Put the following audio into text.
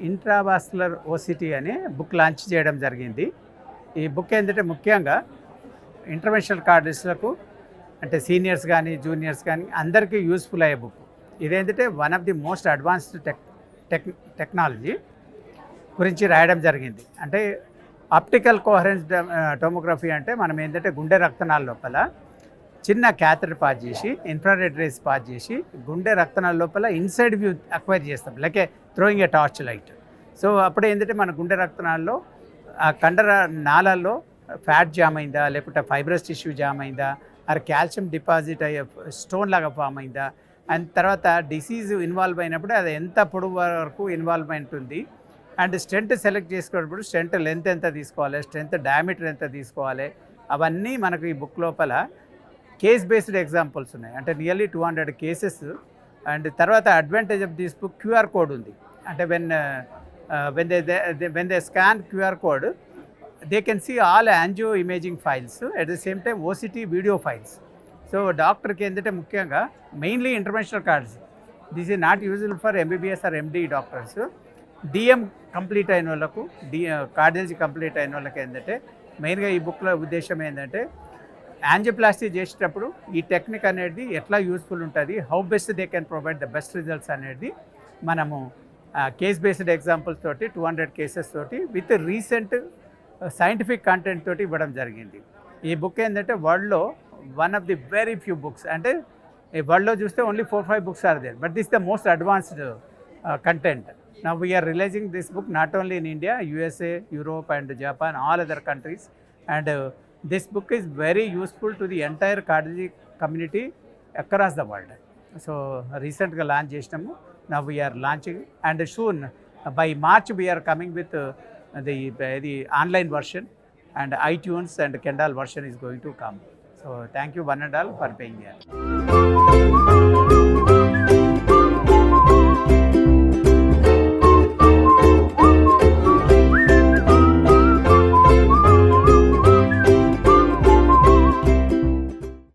Intravascular OCT అనే book launch చేయడం జరిగింది. ఈ బుక్ ఏంటంటే ముఖ్యంగా ఇంటర్వెన్షనల్ కార్డియాలజిస్టులకు అంటే సీనియర్స్ కానీ జూనియర్స్ కానీ అందరికీ యూస్ఫుల్ అయ్యే బుక్. ఇదేంటంటే one of the most advanced technology గురించి రాయడం జరిగింది. అంటే ఆప్టికల్ కోహరెన్స్ టోమోగ్రఫీ అంటే మనం ఏంటంటే గుండె రక్తనాళ లోపల చిన్న క్యాథెటర్ పాస్ చేసి ఇన్ఫ్రారెడ్ రేస్ పాస్ చేసి గుండె రక్తనాళ లోపల ఇన్సైడ్ వ్యూ అక్వైర్ చేస్తాం, like throwing a torch light. So అప్పుడు ఏంటంటే మన గుండె రక్తనాళలో ఆ కండర నాళాల్లో ఫ్యాట్ జామ్ అయిందా, లేకుంటే ఫైబ్రస్ టిష్యూ జామ్ అయిందా, అది కాల్షియం డిపాజిట్ అయ్యే స్టోన్ లాగా ఫామ్ అయిందా, అండ్ తర్వాత డిసీజ్ ఇన్వాల్వ్ అయినప్పుడు అది ఎంత పొడవు వరకు ఇన్వాల్వ్మెంట్ ఉంది, అండ్ స్ట్రెంత్ సెలెక్ట్ చేసుకున్నప్పుడు స్ట్రెంత్ లెంత్ ఎంత తీసుకోవాలి, స్ట్రెంత్ డయామీటర్ ఎంత తీసుకోవాలి, అవన్నీ మనకు ఈ బుక్ లోపల కేస్ బేస్డ్ ఎగ్జాంపుల్స్ ఉన్నాయి. అంటే నియర్లీ 200 కేసెస్. అండ్ తర్వాత advantage of this book QR code ఉంది. అంటే when they scan QR code they can see all angio imaging files at the same time OCT video files. So డాక్టర్కి ఏంటంటే ముఖ్యంగా mainly interventional cards, this is not usual for MBBS or MD doctors. DM complete అయిన వాళ్ళకు, cardiology complete అయిన వాళ్ళకి ఏంటంటే మెయిన్గా ఈ బుక్లో ఉద్దేశం ఏంటంటే యాంజియోప్లాస్టీ చేసేటప్పుడు ఈ టెక్నిక్ అనేది ఎట్లా యూస్ఫుల్ ఉంటుంది, how best they can provide the best results అనేది మనము కేస్ బేస్డ్ ఎగ్జాంపుల్స్ తోటి 200 కేసెస్ తోటి విత్ రీసెంట్ సైంటిఫిక్ కంటెంట్ తోటి ఇవ్వడం జరిగింది. ఈ బుక్ ఏంటంటే వరల్డ్లో one of the very few books, అంటే ఈ వరల్డ్లో చూస్తే only 4-5 books are there, but this the most advanced content. Now we are releasing this book not only in India, USA, Europe and Japan, all other countries, and this book is very useful to the entire cardiology community across the world. So recently launch chesinamu, now we are launching, and soon by March we are coming with the online version, and iTunes and Kindle version is going to come. So thank you one and all for being here.